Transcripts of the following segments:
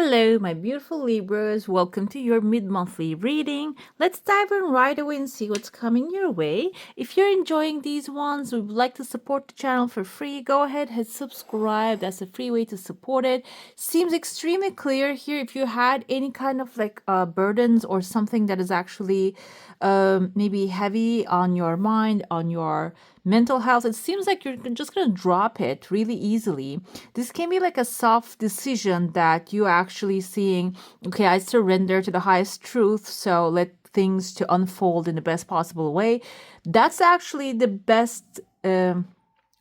Hello, my beautiful Libras. Welcome to your mid-monthly reading. Let's dive in right away and see what's coming your way. If you're enjoying these ones, we would like to support the channel for free. Go ahead, hit subscribe. That's a free way to support it. Seems extremely clear here. If you had any kind of burdens or something that is actually maybe heavy on your mind, on your mental health, it seems like you're just going to drop it really easily. This can be like a soft decision that you actually seeing, okay, I surrender to the highest truth, so let things to unfold in the best possible way. That's actually the best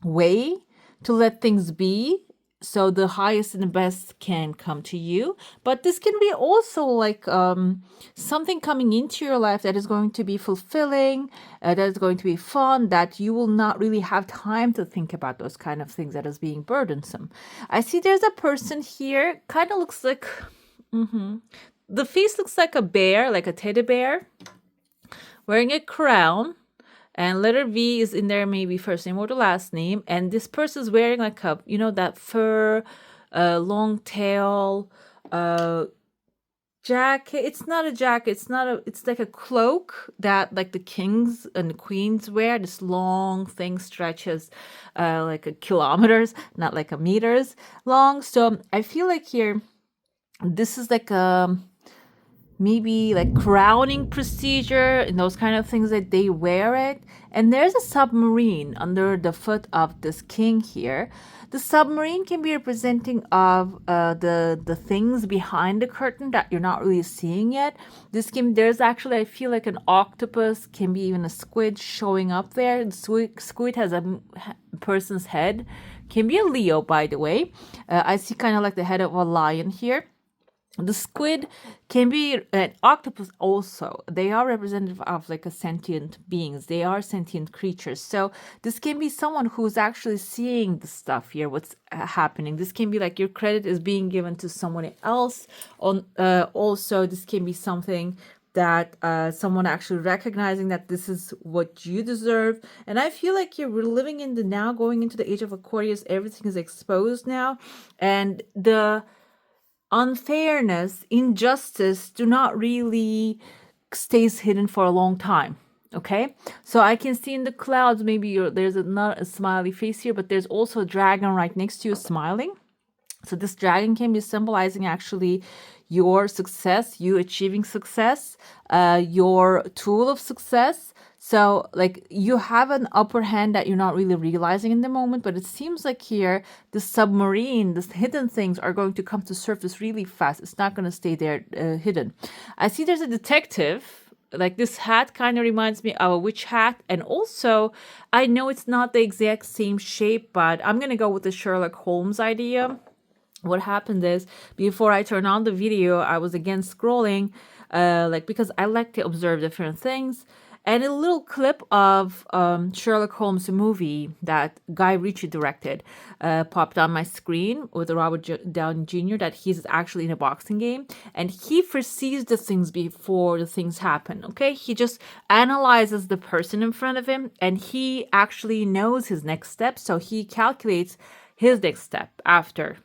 way to let things be, so the highest and the best can come to you. But this can be also like something coming into your life that is going to be fulfilling, that is going to be fun, that you will not really have time to think about those kind of things that is being burdensome. I see there's a person here, kind of looks like the face looks like a bear, like a teddy bear, wearing a crown. And letter V is in there, maybe first name or the last name. And this person is wearing like a, that fur, long tail, jacket. It's not a jacket. It's like a cloak that like the kings and the queens wear. This long thing stretches like a kilometers, not like a meters long. So I feel like here, this is like maybe like crowning procedure and those kind of things that they wear it. And there's a submarine under the foot of this king here. The submarine can be representing of the things behind the curtain that you're not really seeing yet. There's actually, I feel like an octopus, can be even a squid showing up there. The squid has a person's head, can be a Leo, by the way. I see kind of like the head of a lion here. The squid can be an octopus also. They are representative of like a sentient beings. They are sentient creatures. So this can be someone who's actually seeing the stuff here, what's happening. This can be like your credit is being given to someone else. Also, this can be something that someone actually recognizing that this is what you deserve. And I feel like you're living in the now, going into the age of Aquarius. Everything is exposed now. And the unfairness, injustice do not really stays hidden for a long time. Okay, so I can see in the clouds, maybe there's not a smiley face here, but there's also a dragon right next to you smiling. So this dragon can be symbolizing actually your success, you achieving success, your tool of success. So like you have an upper hand that you're not really realizing in the moment, but it seems like here, the submarine, the hidden things are going to come to surface really fast. It's not going to stay there hidden. I see there's a detective. Like this hat kind of reminds me of a witch hat. And also, I know it's not the exact same shape, but I'm going to go with the Sherlock Holmes idea. What happened is, before I turned on the video, I was again scrolling, because I like to observe different things. And a little clip of Sherlock Holmes movie that Guy Ritchie directed popped on my screen with Robert Downey Jr. that he's actually in a boxing game. And he foresees the things before the things happen, okay? He just analyzes the person in front of him and he actually knows his next step. So he calculates his next step after,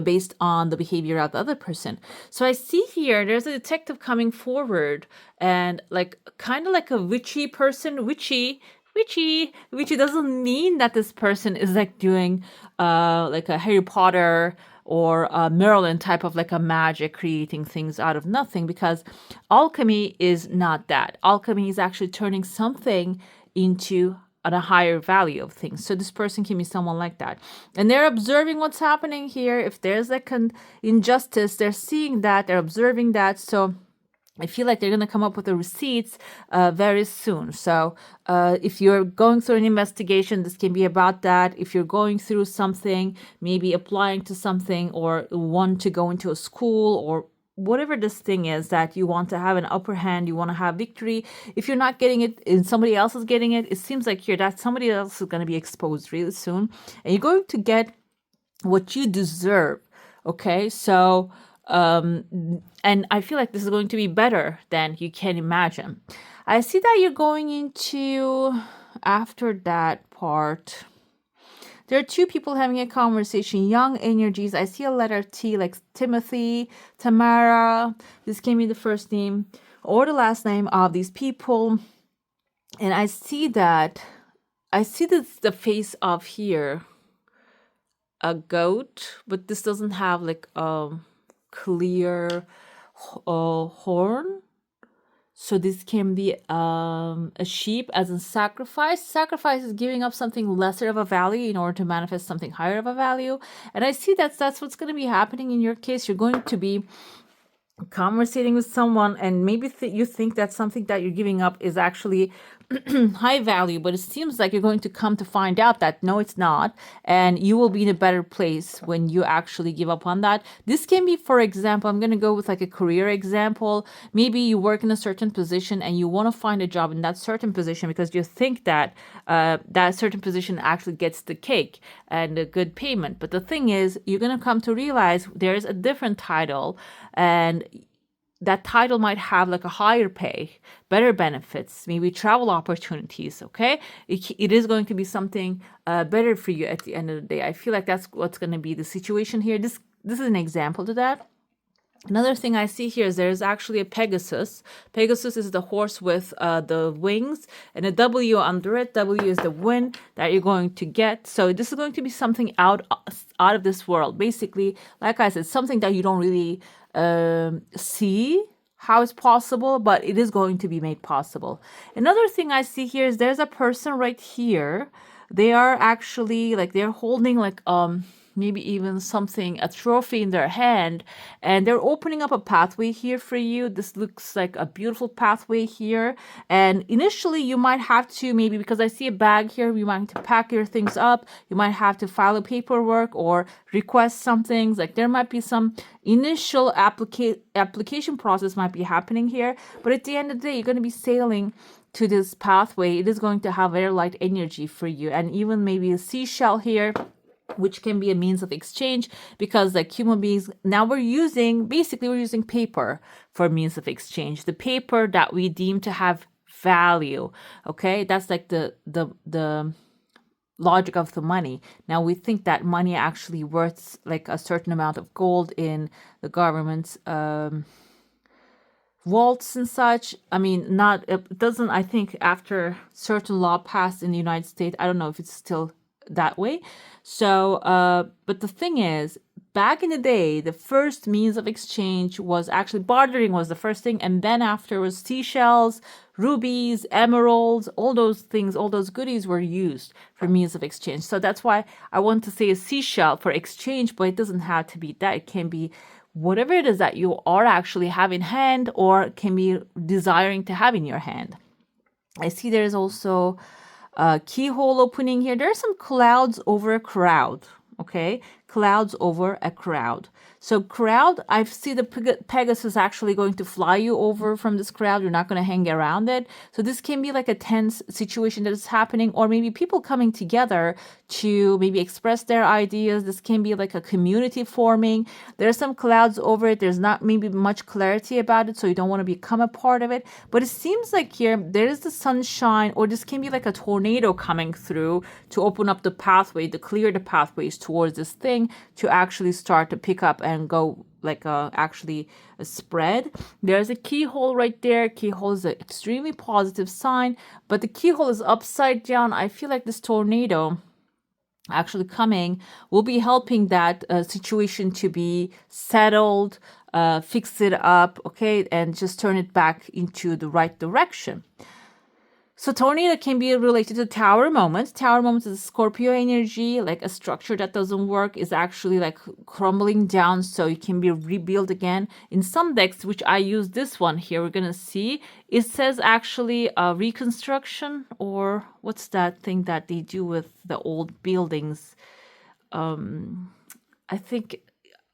based on the behavior of the other person. So I see here, there's a detective coming forward and like kind of like a witchy person. Witchy doesn't mean that this person is like doing like a Harry Potter or a Merlin type of like a magic, creating things out of nothing, because alchemy is not that. Alchemy is actually turning something into a higher value of things. So this person can be someone like that. And they're observing what's happening here. If there's like an injustice, they're seeing that, they're observing that. So I feel like they're going to come up with the receipts very soon. So if you're going through an investigation, this can be about that. If you're going through something, maybe applying to something or want to go into a school or whatever this thing is that you want to have an upper hand, you want to have victory. If you're not getting it and somebody else is getting it, it seems like here that somebody else is going to be exposed really soon. And you're going to get what you deserve. Okay, so and I feel like this is going to be better than you can imagine. I see that you're going into, after that part, There are two people having a conversation, young energies. I see a letter T, like Timothy, Tamara. This can be the first name or the last name of these people. And I see this, the face of here, a goat, but this doesn't have like a clear horn. So this can be a sheep as in sacrifice. Sacrifice is giving up something lesser of a value in order to manifest something higher of a value. And I see that's what's going to be happening in your case. You're going to be conversating with someone, and maybe you think that something that you're giving up is actually high value, but it seems like you're going to come to find out that no, it's not, and you will be in a better place when you actually give up on that. This can be, for example, I'm going to go with like a career example. Maybe you work in a certain position and you want to find a job in that certain position because you think that that certain position actually gets the cake and a good payment. But the thing is, you're going to come to realize there's a different title, and that title might have like a higher pay, better benefits, maybe travel opportunities, okay? It is going to be something better for you at the end of the day. I feel like that's what's going to be the situation here. This is an example to that. Another thing I see here is there's actually a Pegasus. Pegasus is the horse with the wings and a W under it. W is the wind that you're going to get. So this is going to be something out of this world. Basically, like I said, something that you don't really see how it's possible, but it is going to be made possible. Another thing I see here is there's a person right here. They are actually like they're holding like maybe even something, a trophy in their hand, and they're opening up a pathway here for you. This looks like a beautiful pathway here. And initially you might have to, maybe because I see a bag here, you might have to pack your things up. You might have to file a paperwork or request some things. Like there might be some initial application process might be happening here. But at the end of the day, you're going to be sailing to this pathway. It is going to have very light energy for you. And even maybe a seashell here, which can be a means of exchange, because like human beings, now we're using paper for means of exchange, the paper that we deem to have value. Okay, that's like the logic of the money. Now we think that money actually worth like a certain amount of gold in the government's vaults and such. I mean, it doesn't, I think after certain law passed in the United States, I don't know if it's still that way. So, but the thing is, back in the day, the first means of exchange was actually bartering was the first thing. And then after was seashells, rubies, emeralds, all those things, all those goodies were used for means of exchange. So that's why I want to say a seashell for exchange, but it doesn't have to be that. It can be whatever it is that you are actually have in hand or can be desiring to have in your hand. I see there's also keyhole opening here. There are some clouds over a crowd. Okay, clouds over a crowd. So crowd, I see the Pegasus actually going to fly you over from this crowd. You're not going to hang around it. So this can be like a tense situation that is happening, or maybe people coming together to maybe express their ideas. This can be like a community forming. There's some clouds over it. There's not maybe much clarity about it, so you don't want to become a part of it. But it seems like here there is the sunshine, or this can be like a tornado coming through to open up the pathway, to clear the pathways towards this thing to actually start to pick up and go like actually a spread. There's a keyhole right there. Keyhole is an extremely positive sign, but the keyhole is upside down. I feel like this tornado actually coming will be helping that situation to be settled, fix it up, okay, and just turn it back into the right direction. So tornado can be related to tower moments. Tower moments is Scorpio energy, like a structure that doesn't work is actually like crumbling down, so it can be rebuilt again. In some decks, which I use this one here, we're going to see, it says actually reconstruction, or what's that thing that they do with the old buildings? I think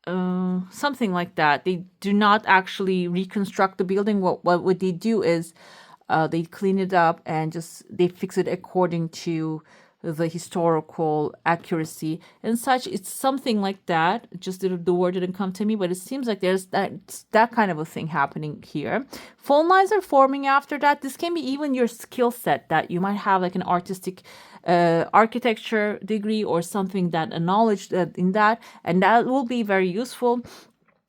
something like that. They do not actually reconstruct the building. What they do is they clean it up and just they fix it according to the historical accuracy and such. It's something like that. Just the word didn't come to me, but it seems like there's that kind of a thing happening here. Phone lines are forming after that. This can be even your skill set, that you might have like an artistic architecture degree or something, that a knowledge in that, and that will be very useful.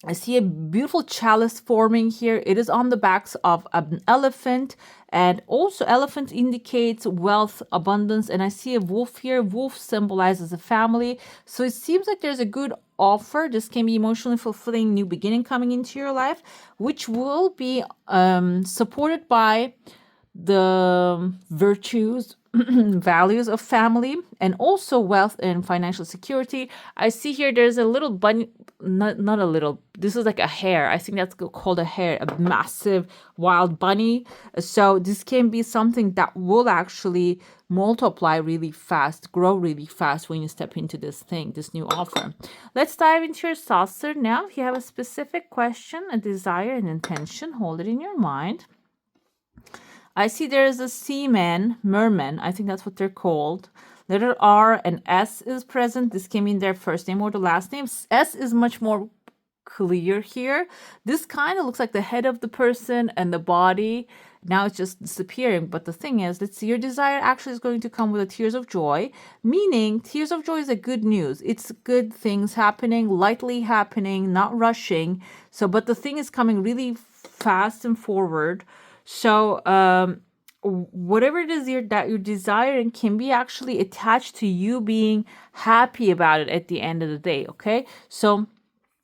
I see a beautiful chalice forming here. It is on the backs of an elephant, and also elephant indicates wealth, abundance, and I see a wolf here. Wolf symbolizes a family. So it seems like there's a good offer. This can be emotionally fulfilling new beginning coming into your life, which will be supported by the virtues, values of family, and also wealth and financial security. I see here there's a little bunny, not a little, this is like a hare. I think that's called a hare, a massive wild bunny. So this can be something that will actually multiply really fast, grow really fast when you step into this thing, this new offer. Let's dive into your saucer now. If you have a specific question, a desire, an intention, hold it in your mind. I see there's a seaman, merman, I think that's what they're called. Letter R and S is present. This can mean their first name or the last name. S is much more clear here. This kind of looks like the head of the person and the body. Now it's just disappearing. But the thing is, let's see, your desire actually is going to come with a tears of joy, meaning tears of joy is a good news. It's good things happening, lightly happening, not rushing. So, but the thing is coming really fast and forward. So, whatever it is that you're desiring can be actually attached to you being happy about it at the end of the day. Okay. So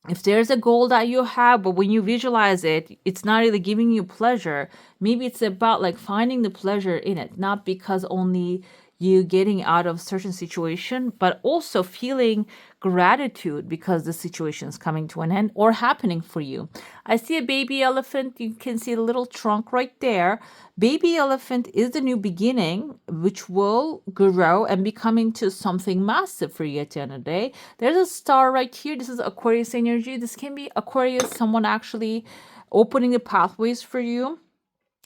if there's a goal that you have, but when you visualize it, it's not really giving you pleasure. Maybe it's about like finding the pleasure in it, not because only you getting out of certain situation, but also feeling gratitude because the situation is coming to an end or happening for you. I see a baby elephant. You can see the little trunk right there. Baby elephant is the new beginning, which will grow and become into something massive for you at the end of the day. There's a star right here. This is Aquarius energy. This can be Aquarius, someone actually opening the pathways for you.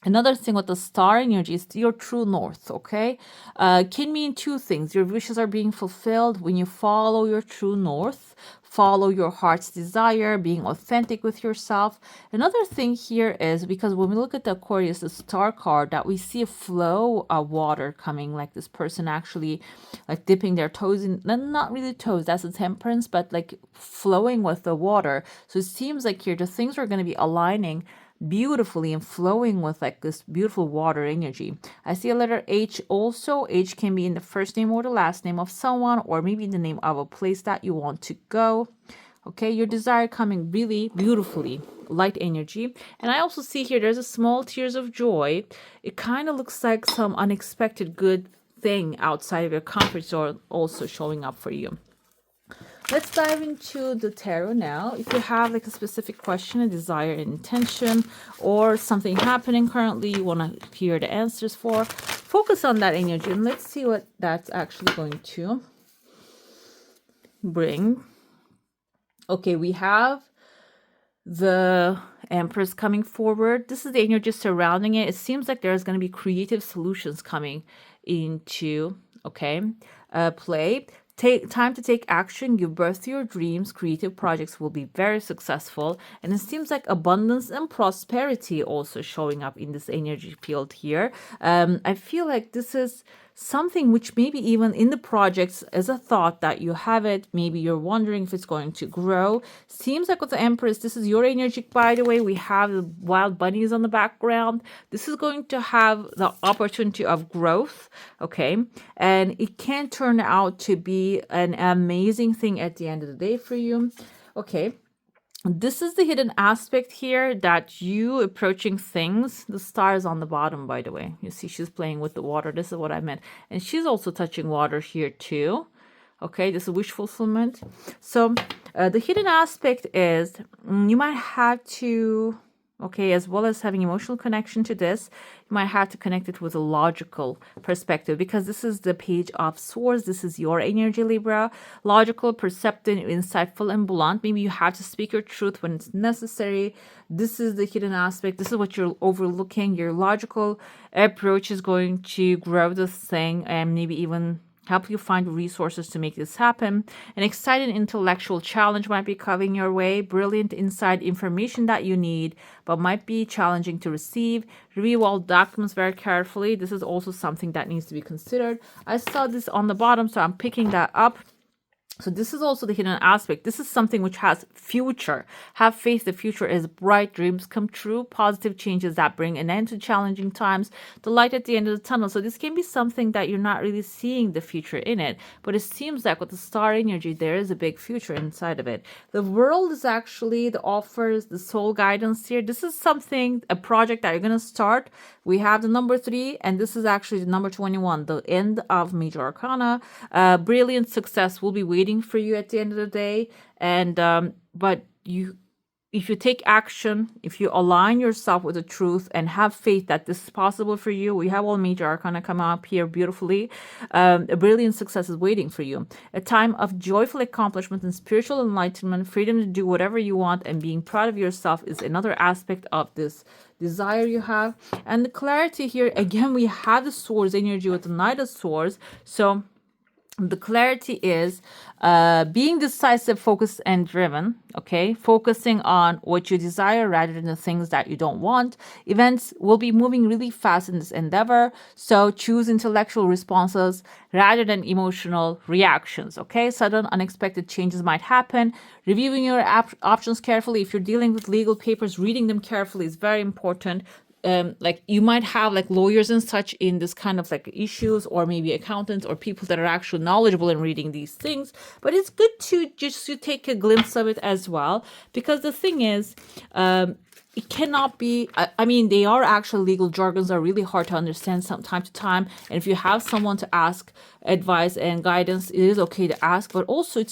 Another thing with the star energy is your true north, okay? Can mean two things. Your wishes are being fulfilled when you follow your true north, follow your heart's desire, being authentic with yourself. Another thing here is, because when we look at the Aquarius, the star card, that we see a flow of water coming, like this person actually like dipping their toes in, not really toes, that's a temperance, but like flowing with the water. So it seems like here the things are going to be aligning beautifully and flowing with like this beautiful water energy. I see a letter H also. H can be in the first name or the last name of someone, or maybe the name of a place that you want to go. Okay, your desire coming really beautifully, light energy. And I also see here there's a small tears of joy. It kind of looks like some unexpected good thing outside of your comfort zone also showing up for you. Let's dive into the tarot now. If you have like a specific question, a desire, an intention, or something happening currently you want to hear the answers for, focus on that energy and let's see what that's actually going to bring. Okay, we have the Empress coming forward. This is the energy surrounding it. It seems like there's going to be creative solutions coming into, play. Take time to take action, give birth to your dreams. Creative projects will be very successful. And it seems like abundance and prosperity also showing up in this energy field here. I feel like this is something which maybe even in the projects as a thought that you have it, maybe you're wondering if it's going to grow. Seems like with the Empress, this is your energy, by the way. We have the wild bunnies on the background. This is going to have the opportunity of growth, okay? And it can turn out to be an amazing thing at the end of the day for you, okay? This is the hidden aspect here, that you approaching things. The star is on the bottom, by the way. You see she's playing with the water. This is what I meant. And she's also touching water here too. Okay, this is wish fulfillment. So the hidden aspect is you might have to, as well as having emotional connection to this, you might have to connect it with a logical perspective, because this is the Page of Swords. This is your energy, Libra. Logical, perceptive, insightful, and blunt. Maybe you have to speak your truth when it's necessary. This is the hidden aspect. This is what you're overlooking. Your logical approach is going to grow this thing and maybe even help you find resources to make this happen. An exciting intellectual challenge might be coming your way. Brilliant inside information that you need, but might be challenging to receive. Review all documents very carefully. This is also something that needs to be considered. I saw this on the bottom, so I'm picking that up. So this is also the hidden aspect. This is something which has future. Have faith the future is bright, dreams come true, positive changes that bring an end to challenging times, the light at the end of the tunnel. So this can be something that you're not really seeing the future in it, but it seems like with the star energy, there is a big future inside of it. The world is actually the offers, the soul guidance here. This is something, a project that you're going to start. We have the number 3, and this is actually the number 21, the end of major arcana. Brilliant success will be waiting for you at the end of the day, and but if you take action, if you align yourself with the truth and have faith that this is possible for you, we have all major arcana come up here beautifully. A brilliant success is waiting for you. A time of joyful accomplishment and spiritual enlightenment, freedom to do whatever you want, and being proud of yourself is another aspect of this desire you have. And the clarity here, again, we have the swords energy with the Knight of Swords. So the clarity is being decisive, focused, and driven, okay? Focusing on what you desire rather than the things that you don't want. Events will be moving really fast in this endeavor, so choose intellectual responses rather than emotional reactions, okay? Sudden, unexpected changes might happen. Reviewing your options carefully. If you're dealing with legal papers, reading them carefully is very important. Like you might have like lawyers and such in this kind of like issues, or maybe accountants or people that are actually knowledgeable in reading these things, but it's good to just to take a glimpse of it as well, because the thing is, it cannot be, I mean, they are actually legal jargons are really hard to understand from time to time. And if you have someone to ask advice and guidance, it is okay to ask, but also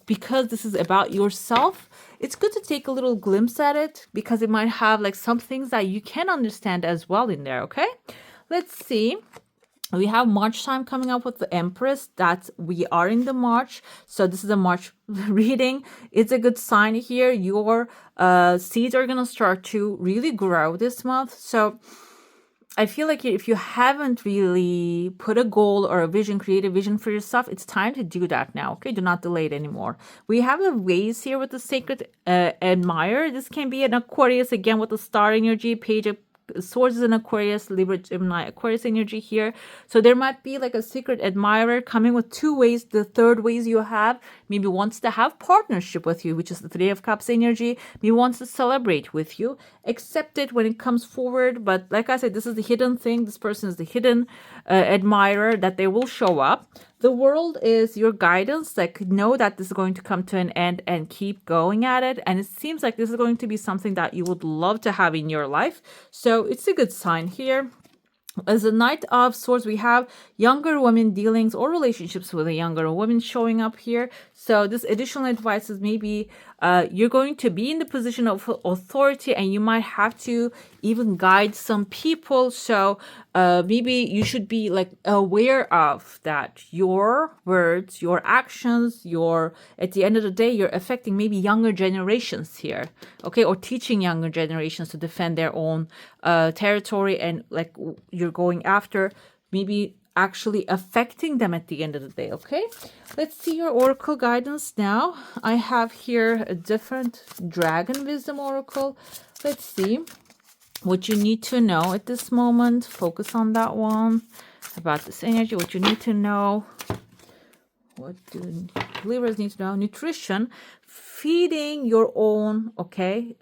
because this is about yourself, it's good to take a little glimpse at it, because it might have like some things that you can understand as well in there, okay? Let's see. We have March time coming up with the Empress. We are in the March. So this is a March reading. It's a good sign here. Your seeds are going to start to really grow this month. So I feel like if you haven't really put a goal or a vision, create a vision for yourself, it's time to do that now, okay? Do not delay it anymore. We have a vase here with the Sacred Admirer. This can be an Aquarius, again, with the star energy, Page of Swords is an Aquarius, Libra, Gemini, Aquarius energy here. So there might be like a secret admirer coming with 2 ways. The third ways you have maybe wants to have partnership with you, which is the 3 of Cups energy. Maybe wants to celebrate with you. Accept it when it comes forward. But like I said, this is the hidden thing. This person is the hidden admirer that they will show up. The world is your guidance. Like, know that this is going to come to an end and keep going at it. And it seems like this is going to be something that you would love to have in your life. So it's a good sign here. As a Knight of Swords, we have younger women dealings or relationships with a younger woman showing up here. So this additional advice is maybe you're going to be in the position of authority, and you might have to even guide some people. So maybe you should be like aware of that your words, your actions, at the end of the day, you're affecting maybe younger generations here, okay, or teaching younger generations to defend their own territory, and like you're going after maybe actually affecting them at the end of the day, okay? Let's see your oracle guidance now. I have here a different dragon wisdom oracle. Let's see what you need to know at this moment. Focus on that one about this energy, what you need to know. What do Libras need to know? Nutrition, feeding your own, okay,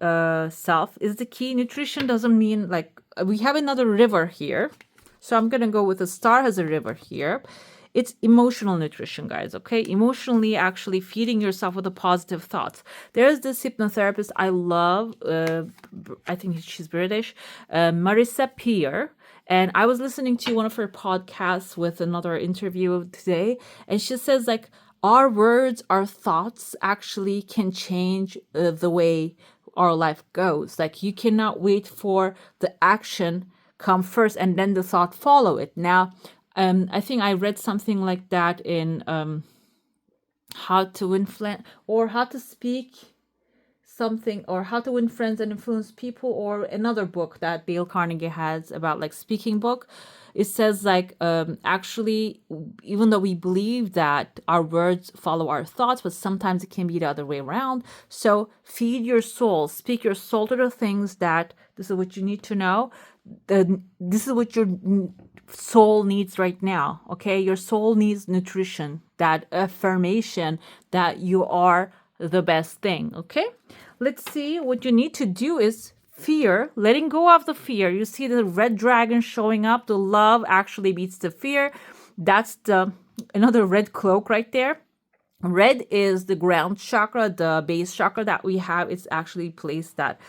self is the key. Nutrition doesn't mean like, we have another river here. So I'm going to go with the star has a river here. It's emotional nutrition, guys, okay? Emotionally actually feeding yourself with the positive thoughts. There's this hypnotherapist I love. I think she's British. Marissa Peer. And I was listening to one of her podcasts with another interview today. And she says like, our words, our thoughts actually can change the way our life goes. Like you cannot wait for the action come first and then the thought follow it. Now, I think I read something like that in how to influence or how to speak something, or How to Win Friends and Influence People, or another book that Dale Carnegie has about like speaking book. It says like actually, even though we believe that our words follow our thoughts, but sometimes it can be the other way around. So feed your soul, speak your soul to the things that this is what you need to know. This is what your soul needs right now. Okay, your soul needs nutrition, that affirmation that you are the best thing. Okay, let's see. What you need to do is fear, letting go of the fear. You see the red dragon showing up. The love actually beats the fear. That's the another red cloak right there. Red is the ground chakra, the base chakra that we have. It's actually placed that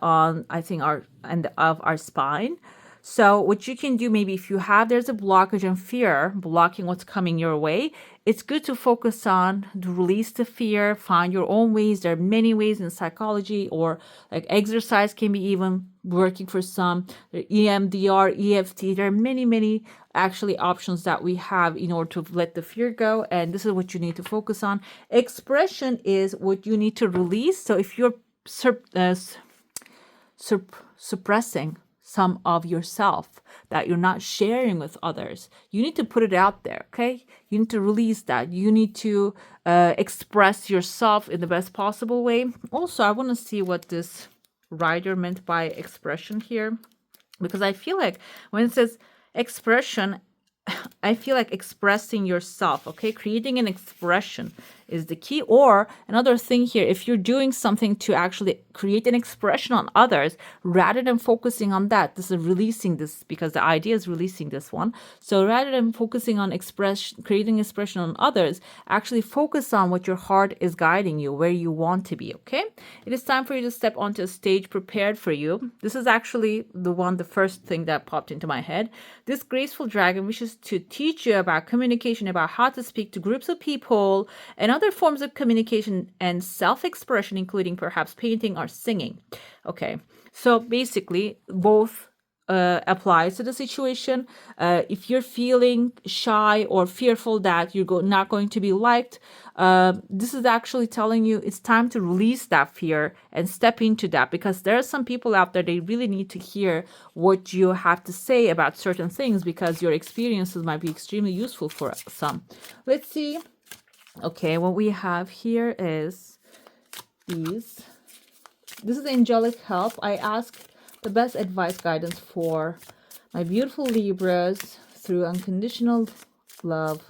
on, I think, our end of our spine. So what you can do, maybe if you have, there's a blockage and fear blocking what's coming your way, it's good to focus on to release the fear, find your own ways. There are many ways in psychology, or like exercise can be even working for some. EMDR, EFT, there are many actually options that we have in order to let the fear go. And this is what you need to focus on. Expression is what you need to release. So if you're suppressing some of yourself that you're not sharing with others, you need to put it out there. Okay, you need to release that. You need to express yourself in the best possible way. Also, I want to see what this writer meant by expression here, because I feel like when it says expression, I feel like expressing yourself, okay? Creating an expression is the key. Or another thing here, if you're doing something to actually create an expression on others, rather than focusing on that, this is releasing this, because the idea is releasing this one. So rather than focusing on creating expression on others, actually focus on what your heart is guiding you, where you want to be, okay? It is time for you to step onto a stage prepared for you. This is actually the first thing that popped into my head. This graceful dragon wishes to teach you about communication, about how to speak to groups of people, and other forms of communication and self-expression, including perhaps painting or singing. Okay, so basically both applies to the situation. If you're feeling shy or fearful that you're not going to be liked, this is actually telling you it's time to release that fear and step into that, because there are some people out there, they really need to hear what you have to say about certain things, because your experiences might be extremely useful for some. Let's see. Okay, what we have here is these. This is angelic help. I ask the best advice, guidance for my beautiful Libras through unconditional love.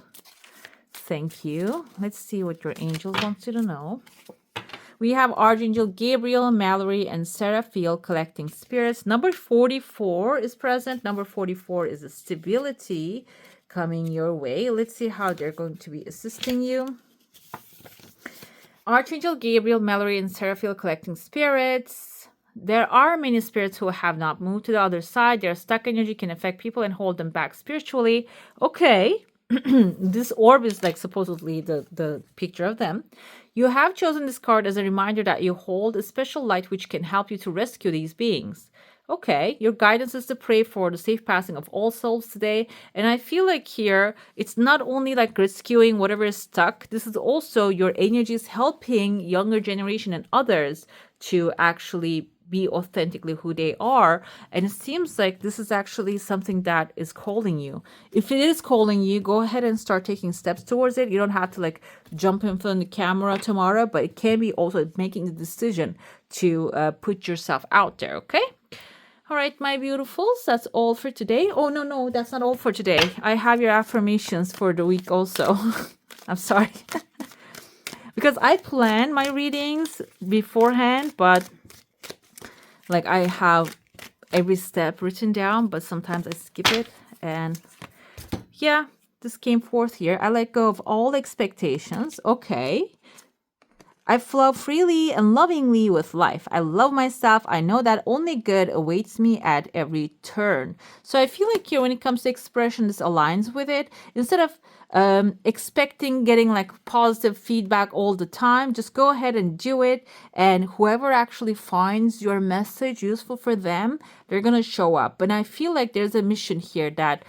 Thank you. Let's see what your angel wants you to know. We have Archangel Gabriel, Mallory, and Seraphiel collecting spirits. Number 44 is present. Number 44 is a stability coming your way. Let's see how they're going to be assisting you. Archangel Gabriel, Mallory, and Seraphiel collecting spirits. There are many spirits who have not moved to the other side. Their stuck energy can affect people and hold them back spiritually. Okay. This orb is like supposedly the picture of them. You have chosen this card as a reminder that you hold a special light which can help you to rescue these beings. Okay, your guidance is to pray for the safe passing of all souls today. And I feel like here, it's not only like rescuing whatever is stuck. This is also your energies helping younger generation and others to actually be authentically who they are. And it seems like this is actually something that is calling you. If it is calling you, go ahead and start taking steps towards it. You don't have to like jump in front of the camera tomorrow, but it can be also making the decision to put yourself out there, okay? All right, my beautifuls, that's all for today. Oh, no, that's not all for today. I have your affirmations for the week also. I'm sorry. Because I plan my readings beforehand, but like I have every step written down, but sometimes I skip it. And yeah, this came forth here. I let go of all expectations. Okay. I flow freely and lovingly with life. I love myself. I know that only good awaits me at every turn. So I feel like here, when it comes to expression, this aligns with it. Instead of expecting getting like positive feedback all the time, just go ahead and do it. And whoever actually finds your message useful for them, they're going to show up. And I feel like there's a mission here that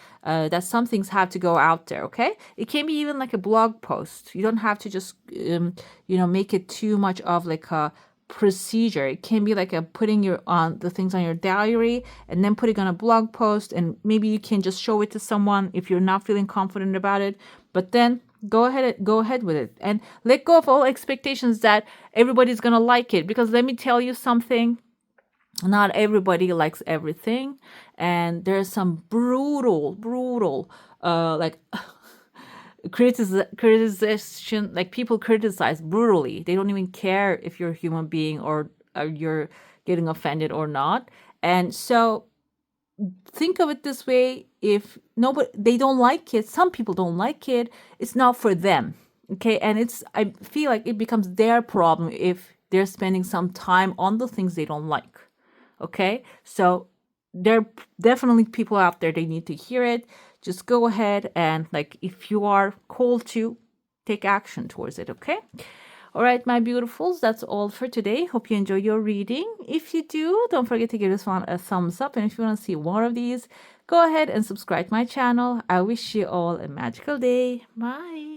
some things have to go out there, okay? It can be even like a blog post. You don't have to just, make it too much of like a procedure. It can be like a putting your on the things on your diary and then putting on a blog post, and maybe you can just show it to someone if you're not feeling confident about it. But then go ahead with it and let go of all expectations that everybody's gonna like it, because let me tell you something, not everybody likes everything, and there's some brutal like criticization, like people criticize brutally. They don't even care if you're a human being or you're getting offended or not. And so think of it this way: if nobody, they don't like it, some people don't like it, it's not for them. Okay. And I feel like it becomes their problem if they're spending some time on the things they don't like. Okay. So there are definitely people out there, they need to hear it. Just go ahead and, like, if you are called to, take action towards it. Okay. All right, my beautifuls, that's all for today. Hope you enjoy your reading. If you do, don't forget to give this one a thumbs up. And if you want to see more of these, go ahead and subscribe to my channel. I wish you all a magical day. Bye.